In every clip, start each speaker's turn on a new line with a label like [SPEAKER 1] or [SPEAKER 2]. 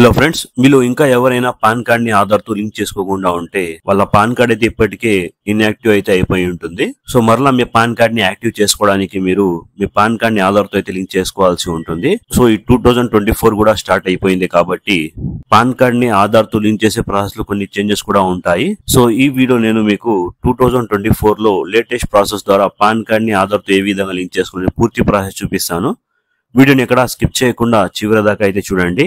[SPEAKER 1] Hello friends, మీలో ఇంకా ఎవరైనా పాన్ కార్డ్ ని ఆధార్ తో లింక్ చేసుకోకుండా ఉంటే వాళ్ళ పాన్ కార్డ్ అయితే ఇప్పటికే ఇన్యాక్టివ్ అయితే అయిపోయి ఉంటుంది. సో మరలా మీ పాన్ కార్డ్ ని యాక్టివ్ చేసుకోవడానికి మీరు మీ పాన్ కార్డ్ ని ఆధార్ తో అయితే లింక్ చేసుకోవాల్సి ఉంటుంది. సో ఈ 2024 కూడా స్టార్ట్ అయిపోయింది కాబట్టి పాన్ కార్డ్ ని ఆధార్ తో లింక్ చేసే ప్రాసెస్ లో కొన్ని చేంజెస్ కూడా ఉంటాయి. సో ఈ వీడియో నేను మీకు 2024 లో లేటెస్ట్ ప్రాసెస్ ద్వారా పాన్ కార్డ్ ని ఆధార్ తో ఏ విధంగా లింక్ చేసుకునే పూర్తి ప్రాసెస్ చూపిస్తాను. వీడియోని ఎక్కడ స్కిప్ చేయకుండా చివరి దాకా అయితే చూడండి.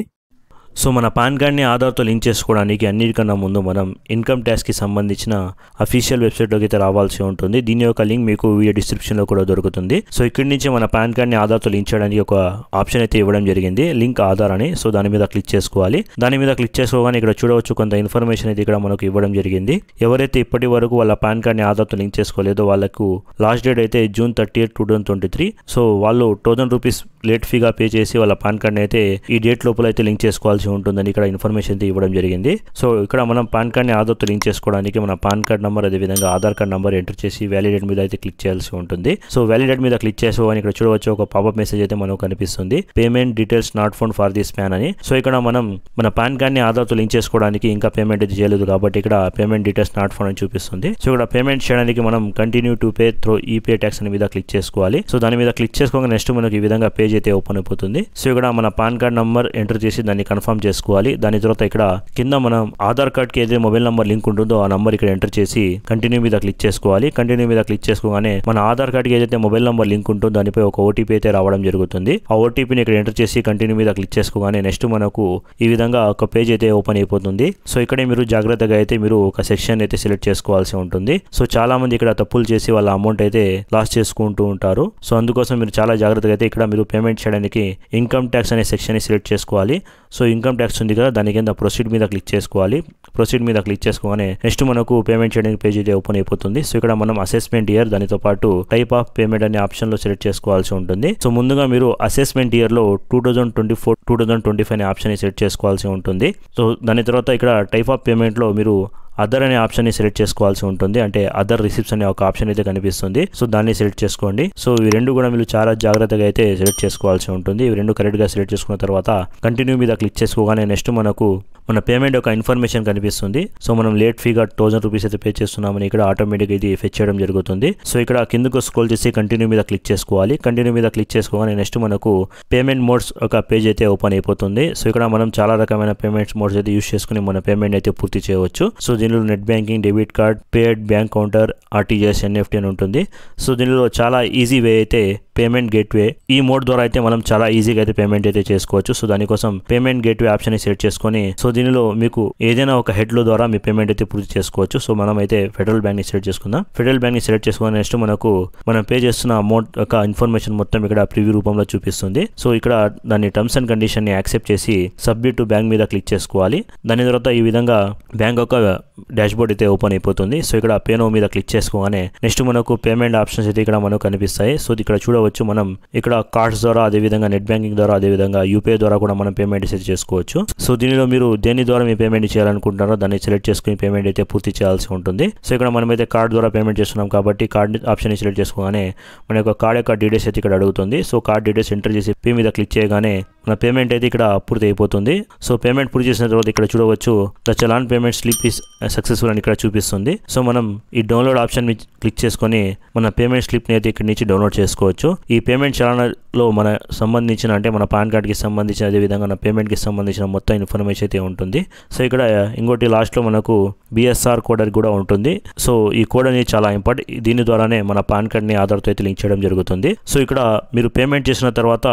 [SPEAKER 2] సో మన పాన్ కార్డ్ని ఆధార్తో లింక్ చేసుకోవడానికి అన్నిటికన్నా ముందు మనం ఇన్కమ్ ట్యాక్స్కి సంబంధించిన అఫీషియల్ వెబ్సైట్లోకి అయితే రావాల్సి ఉంటుంది. దీని యొక్క లింక్ మీకు వీడియో డిస్క్రిప్షన్లో కూడా దొరుకుతుంది. సో ఇక్కడి నుంచి మన పాన్ కార్డ్ని ఆధార్తో లింక్ చేయడానికి ఒక ఆప్షన్ అయితే ఇవ్వడం జరిగింది, లింక్ ఆధార్ అని. సో దాని మీద క్లిక్ చేసుకోవాలి. దాని మీద క్లిక్ చేసుకోగానే ఇక్కడ చూడవచ్చు కొంత ఇన్ఫర్మేషన్ అయితే ఇక్కడ మనకు ఇవ్వడం జరిగింది. ఎవరైతే ఇప్పటి వరకు వాళ్ళ పాన్ కార్డ్ని ఆధార్తో లింక్ చేసుకోలేదో వాళ్ళకు లాస్ట్ డేట్ అయితే June 30, 2023. సో వాళ్ళు 1000 రూపీస్ లేట్ ఫీగా పే చేసి వాళ్ళ పాన్ కార్డ్ని అయితే ఈ డేట్ లోపల అయితే లింక్ చేసుకోవాల్సి ఉంటుందని ఇక్కడ ఇన్ఫర్మేషన్ అయితే ఇవ్వడం జరిగింది. సో ఇక్కడ మనం పాన్ కార్డ్ని ఆధార్తో లింక్ చేసుకోవడానికి మన పాన్ కార్డ్ నంబర్ అదేవిధంగా ఆధార్ కార్డ్ నంబర్ ఎంటర్ చేసి వ్యాలిడేట్ మీద అయితే క్లిక్ చేయాల్సి ఉంటుంది. సో వ్యాలిడేట్ మీద క్లిక్ చేసుకోవని ఇక్కడ చూడవచ్చు ఒక పాపప్ మెసేజ్ అయితే మనకు కనిపిస్తుంది, payment details not found for this pan అని. సో ఇక్కడ మనం మన పాన్ కార్డ్ని ఆధార్తో లింక్ చేసుకోవడానికి ఇంకా పేమెంట్ అయితే చేయలేదు కాబట్టి ఇక్కడ పేమెంట్ డీటెయిల్స్ నాట్ ఫౌండ్ అని చూపిస్తుంది. సో ఇక్కడ పేమెంట్ చేయడానికి మనం continue to pay through epay tax అనే మీద క్లిక్ చేసుకోవాలి. సో దాని మీద క్లిక్ చేసుకోగా నెక్స్ట్ మనకు ఈ విధంగా పేజ్ అయితే ఓపెన్ అయిపోతుంది. సో ఇక్కడ మన పాన్ కార్డ్ నంబర్ ఎంటర్ చేసి దాన్ని కన్ఫర్మ్ చేసుకోవాలి. దాని తర్వాత ఇక్కడ కింద మనం ఆధార్ కార్డ్ కి ఏదైతే మొబైల్ నంబర్ లింక్ ఉంటుందో ఆ నంబర్ ఇక్కడ ఎంటర్ చేసి కంటిన్యూ మీద క్లిక్ చేసుకోవాలి. కంటిన్యూ మీద క్లిక్ చేసుకోగానే మన ఆధార్ కార్డ్ కి ఏదైతే మొబైల్ నంబర్ లింక్ ఉంటుందో దానిపై ఒక ఓటీపీ అయితే రావడం జరుగుతుంది. ఆ ఓటీపీని ఇక్కడ ఎంటర్ చేసి కంటిన్యూ మీద క్లిక్ చేసుకోగానే నెక్స్ట్ మనకు ఈ విధంగా ఒక పేజ్ అయితే ఓపెన్ అయిపోతుంది. సో ఇక్కడే మీరు జాగ్రత్తగా అయితే మీరు ఒక సెక్షన్ అయితే సెలెక్ట్ చేసుకోవాల్సి ఉంటుంది. సో చాలా మంది ఇక్కడ తప్పులు చేసి వాళ్ళ అమౌంట్ అయితే లాస్ చేసుకుంటూ ఉంటారు. సో అందుకోసం మీరు చాలా జాగ్రత్తగా అయితే ఇక్కడ మీరు పేమెంట్ చేయడానికి ఇన్కమ్ ట్యాక్స్ అనే సెక్షన్ ని సెలెక్ట్ చేసుకోవాలి. సో ఇన్కమ్ ట్యాక్స్ ఉంది కదా, దాని కింద ప్రొసీడ్ మీద క్లిక్ చేసుకోవాలి. ప్రొసీడ్ మీద క్లిక్ చేసుకోగానే నెక్స్ట్ మనకు పేమెంట్ చేయడానికి పేజ్ అయితే ఓపెన్ అయిపోతుంది. సో ఇక్కడ మనం అసెస్మెంట్ ఇయర్ దానితో పాటు టైప్ ఆఫ్ పేమెంట్ అనే ఆప్షన్ లో సెలెక్ట్ చేసుకోవాల్సి ఉంటుంది. సో ముందుగా మీరు అసెస్మెంట్ ఇయర్ లో 2024, 2025 అనే ఆప్షన్ ని సెలెక్ట్ చేసుకోవాల్సి ఉంటుంది. సో దాని తర్వాత ఇక్కడ టైప్ ఆఫ్ పేమెంట్ లో మీరు అదర్ అనే ఆప్షన్ ని సెలెక్ట్ చేసుకోవాల్సి ఉంటుంది. అంటే అదర్ రిసిప్ట్స్ అనే ఒక ఆప్షన్ అయితే కనిపిస్తుంది. సో దాన్ని సెలెక్ట్ చేసుకోండి. సో ఇవి రెండు కూడా మీరు చాలా జాగ్రత్తగా అయితే సెలెక్ట్ చేసుకోవాల్సి ఉంటుంది. ఇవి రెండు కరెక్ట్ గా సెలెక్ట్ చేసుకున్న తర్వాత కంటిన్యూ మీద క్లిక్ చేసుకోగానే నెక్స్ట్ మనకు మన పేమెంట్ యొక్క ఇన్ఫర్మేషన్ కనిపిస్తుంది. సో మనం లేట్ ఫీగా 1000 రూపీస్ అయితే పే చేస్తున్నామని ఇక్కడ ఆటోమేటిక్ ఇది ఫెచ్ చేయడం జరుగుతుంది. సో ఇక్కడ కిందకు స్క్రోల్ చేసి కంటిన్యూ మీద క్లిక్ చేసుకోవాలి. కంటిన్యూ మీద క్లిక్ చేసుకోగానే నెక్స్ట్ మనకు పేమెంట్ మోడ్స్ ఒక పేజ్ అయితే ఓపెన్ అయిపోతుంది. సో ఇక్కడ మనం చాలా రకమైన పేమెంట్స్ మోడ్స్ అయితే యూస్ చేసుకుని మన పేమెంట్ అయితే పూర్తి చేయవచ్చు. సో దీనిలో నెట్ బ్యాంకింగ్, డెబిట్ కార్డ్, పేడ్, బ్యాంక్ కౌంటర్, ఆర్టీజీఎస్, ఎన్ఎఫ్టీ అని ఉంటుంది. సో దీనిలో చాలా ఈజీ వే అయితే పేమెంట్ గేట్వే. ఈ మోడ్ ద్వారా అయితే మనం చాలా ఈజీగా అయితే పేమెంట్ అయితే చేసుకోవచ్చు. సో దానికోసం పేమెంట్ గేట్వే ఆప్షన్ ని సెలెక్ట్ చేసుకొని సో దీనిలో మీకు ఏదైనా ఒక హెడ్ లో ద్వారా మీ పేమెంట్ అయితే పూర్తి చేసుకోవచ్చు. సో మనం అయితే ఫెడరల్ బ్యాంక్ ని సెలెక్ట్ చేసుకుందాం. ఫెడరల్ బ్యాంక్ ని సెలెక్ట్ చేసుకుని నెక్స్ట్ మనకు మనం పే చేస్తున్న అమౌంట్ యొక్క ఇన్ఫర్మేషన్ మొత్తం ఇక్కడ ప్రివ్యూ రూపంలో చూపిస్తుంది. సో ఇక్కడ దాని టర్మ్స్ అండ్ కండిషన్ ని యాక్సెప్ట్ చేసి సబ్మిట్ టు బ్యాంక్ మీద క్లిక్ చేసుకోవాలి. దాని తర్వాత ఈ విధంగా బ్యాంక్ యొక్క డాష్బోర్డ్ అయితే ఓపెన్ అయిపోతుంది. సో ఇక్కడ పే నౌ మీద క్లిక్ చేసుకోగానే నెక్స్ట్ మనకు పేమెంట్ ఆప్షన్స్ అయితే ఇక్కడ మనకు కనిపిస్తాయి. సో ఇక్కడ చూడవచ్చు మనం ఇక్కడ కార్డ్స్ ద్వారా, అదేవిధంగా నెట్ బ్యాంకింగ్ ద్వారా, అదేవిధంగా యూపీఐ ద్వారా కూడా మనం పేమెంట్ సెట్ చేసుకోవచ్చు. సో దీనిలో మీరు దేని ద్వారా మీ పేమెంట్ చేయాలనుకుంటున్నారో దాన్ని సెలెక్ట్ చేసుకుని పేమెంట్ అయితే పూర్తి చేయాల్సి ఉంటుంది. సో ఇక్కడ మనమైతే కార్డ్ ద్వారా పేమెంట్ చేస్తున్నాం కాబట్టి కార్డ్ ఆప్షన్ ని సెలెక్ట్ చేసుకోగానే మన యొక్క కార్డ్ యొక్క డీటెయిల్స్ అయితే ఇక్కడ అడుగుతుంది. సో కార్డ్ డీటెయిల్స్ ఎంటర్ చేసి పే మీద క్లిక్ చేయగానే మన పేమెంట్ అయితే ఇక్కడ పూర్తి అయిపోతుంది. సో పేమెంట్ పూర్తి చేసిన తర్వాత ఇక్కడ చూడవచ్చు the challan payment slip is successful అని ఇక్కడ చూపిస్తుంది. సో మనం ఈ డౌన్లోడ్ ఆప్షన్ క్లిక్ చేసుకొని మన పేమెంట్ స్లిప్ ని అయితే ఇక్కడ నుంచి డౌన్లోడ్ చేసుకోవచ్చు. ఈ పేమెంట్ చలానాలో మన సంబంధించిన అంటే మన పాన్ కార్డ్ కి సంబంధించిన అదేవిధంగా మన పేమెంట్ కి సంబంధించిన మొత్తం ఇన్ఫర్మేషన్ అయితే ఉంటుంది. సో ఇక్కడ ఇంకోటి లాస్ట్ లో మనకు బిఎస్ఆర్ కోడ్ అని కూడా ఉంటుంది. సో ఈ కోడ్ అనేది చాలా ఇంపార్టెంట్. దీని ద్వారానే మన పాన్ కార్డ్ ని ఆధార్తో అయితే లింక్ చేయడం జరుగుతుంది. సో ఇక్కడ మీరు పేమెంట్ చేసిన తర్వాత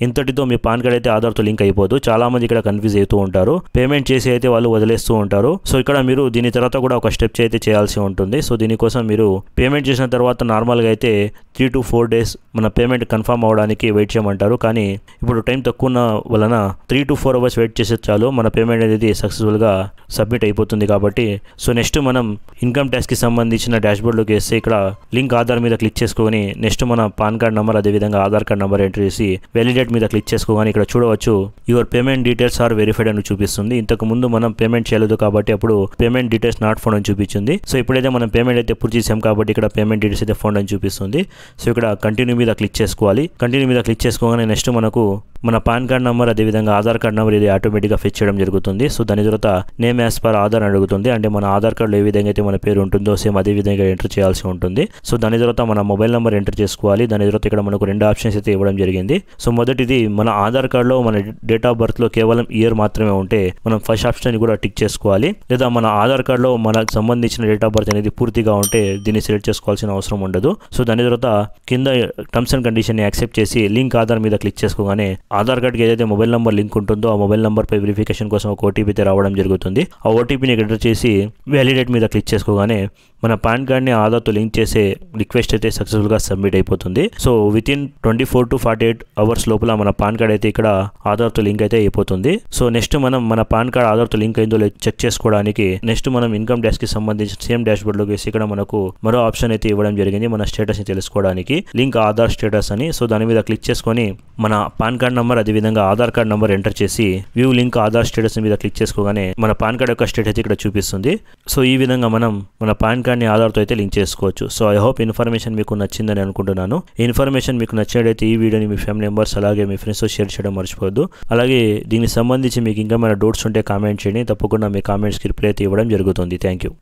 [SPEAKER 2] ఇంతటితో మీ పాన్ కార్డ్ అయితే ఆధార్తో లింక్ అయిపోదు. చాలా మంది ఇక్కడ కన్ఫ్యూజ్ అవుతూ ఉంటారు. పేమెంట్ చేసి అయితే వాళ్ళు వదిలేస్తూ ఉంటారు. సో ఇక్కడ మీరు దీని తర్వాత కూడా ఒక స్టెప్ అయితే చేయాల్సి ఉంటుంది. సో దీనికోసం మీరు పేమెంట్ చేసిన తర్వాత నార్మల్ గా అయితే 3 to 4 days మన పేమెంట్ కన్ఫర్మ్ అవడానికి వెయిట్ చేయమంటారు. కానీ ఇప్పుడు టైం తక్కువ ఉన్న వలన 3 to 4 hours వెయిట్ చేసే చాలు మన పేమెంట్ అనేది సక్సెస్ఫుల్ గా సబ్మిట్ అయిపోతుంది కాబట్టి. సో నెక్స్ట్ మనం ఇన్కమ్ ట్యాక్స్ కి సంబంధించిన డాష్బోర్డ్ లోకి వేస్తే ఇక్కడ లింక్ ఆధార్ మీద క్లిక్ చేసుకొని నెక్స్ట్ మన పాన్ కార్డ్ నంబర్ అదేవిధంగా ఆధార్ కార్డ్ నంబర్ ఎంటర్ చేసి వ్యాలిడేట్ మీద క్లిక్ చేసుకోగానే ఇక్కడ చూడవచ్చు your payment details are verified అని చూపిస్తుంది. ఇంతకు ముందు మనం పేమెంట్ చేయలేదు కాబట్టి అప్పుడు పేమెంట్ డీటెయిల్స్ నాట్ ఫౌండ్ అని చూపించింది. సో ఇప్పుడైతే మనం పేమెంట్ అయితే పూర్తి చేసాం కాబట్టి ఇక్కడ పేమెంట్ డీటెయిల్స్ అయితే ఫౌండ్ అని చూపిస్తుంది. సో ఇక్కడ కంటిన్యూ మీద క్లిక్ చేసుకోవాలి. కంటిన్యూ మీద క్లిక్ చేసుకోగానే నెక్స్ట్ మనకు మన పాన్ కార్డ్ నెంబర్ అదేవిధంగా ఆధార్ కార్డ్ నెంబర్ ఇది ఆటోమేటిక్గా ఫిక్స్ చేయడం జరుగుతుంది. సో దాని తర్వాత నేమ్ యాజ్ పర్ ఆధార్ అని అడుగుతుంది. అంటే మన ఆధార్ కార్డులో ఏ విధంగా అయితే మన పేరు ఉంటుందో సేమ్ అదే విధంగా ఎంటర్ చేయాల్సి ఉంటుంది. సో దాని తర్వాత మన మొబైల్ నెంబర్ ఎంటర్ చేసుకోవాలి. దాని తర్వాత ఇక్కడ మనకు 2 ఆప్షన్స్ అయితే ఇవ్వడం జరిగింది. సో మొదటిది మన ఆధార్ కార్డులో మన డేట్ ఆఫ్ బర్త్ లో కేవలం ఇయర్ మాత్రమే ఉంటే మనం ఫస్ట్ ఆప్షన్ కూడా టిక్ చేసుకోవాలి. లేదా మన ఆధార్ కార్డులో మనకు సంబంధించిన డేట్ ఆఫ్ బర్త్ అనేది పూర్తిగా ఉంటే దీన్ని సెలెక్ట్ చేసుకోవాల్సిన అవసరం ఉండదు. సో దాని తర్వాత కింద టర్మ్స్ అండ్ కండిషన్ ని యాక్సెప్ట్ చేసి లింక్ ఆధార్ మీద క్లిక్ చేసుకోగానే ఆధార్ కార్డ్కి ఏదైతే మొబైల్ నెంబర్ లింక్ ఉంటుందో ఆ మొబైల్ నెంబర్ పై వెరిఫికేషన్ కోసం ఒక ఓటీపీ అయితే రావడం జరుగుతుంది. ఆ ఓటీపీని ఎంటర్ చేసి వ్యాలిడేట్ మీద క్లిక్ చేసుకోగానే మన పాన్ కార్డ్ని ఆధార్తో లింక్ చేసే రిక్వెస్ట్ అయితే సక్సెస్ఫుల్గా సబ్మిట్ అయిపోతుంది. సో వితిన్ 24 to 48 అవర్స్ లోపల మన పాన్ కార్డ్ అయితే ఇక్కడ ఆధార్తో లింక్ అయితే అయిపోతుంది. సో నెక్స్ట్ మనం మన పాన్ కార్డ్ ఆధార్తో లింక్ అయిందో చెక్ చేసుకోవడానికి నెక్స్ట్ మనం ఇన్కమ్ ట్యాక్స్ కి సంబంధించిన సేమ్ డాష్ బోర్డ్ లోకి వేసి ఇక్కడ మనకు మరో ఆప్షన్ అయితే ఇవ్వడం జరిగింది మన స్టేటస్ ని తెలుసుకోవడానికి లింక్ ఆధార్ స్టేటస్ అని. సో దాని మీద క్లిక్ చేసుకొని మన పాన్ కార్డ్ నంబర్ అదేవిధంగా ఆధార్ కార్డ్ నంబర్ ఎంటర్ చేసి వ్యూ లింక్ ఆధార్ స్టేటస్ మీద క్లిక్ చేసుకోగానే మన పాన్ కార్డ్ యొక్క స్టేటస్ అయితే ఇక్కడ చూపిస్తుంది. సో ఈ విధంగా మనం మన పాన్ కార్డ్ని ఆధార్తో అయితే లింక్ చేసుకోవచ్చు. సో ఐ హోప్ ఇన్ఫర్మేషన్ మీకు నచ్చిందని అనుకుంటున్నాను. ఈ ఇన్ఫర్మేషన్ మీకు నచ్చినట్లయితే ఈ వీడియోని మీ ఫ్యామిలీ మెంబర్స్ అలాగే మీ ఫ్రెండ్స్తో షేర్ చేయడం మర్చిపోవద్దు. అలాగే దీనికి సంబంధించి మీకు ఇంకా డౌట్స్ ఉంటే కామెంట్ చేయండి. తప్పకుండా మీ కామెంట్స్కి రిప్లై అయితే ఇవ్వడం జరుగుతుంది. Thank you.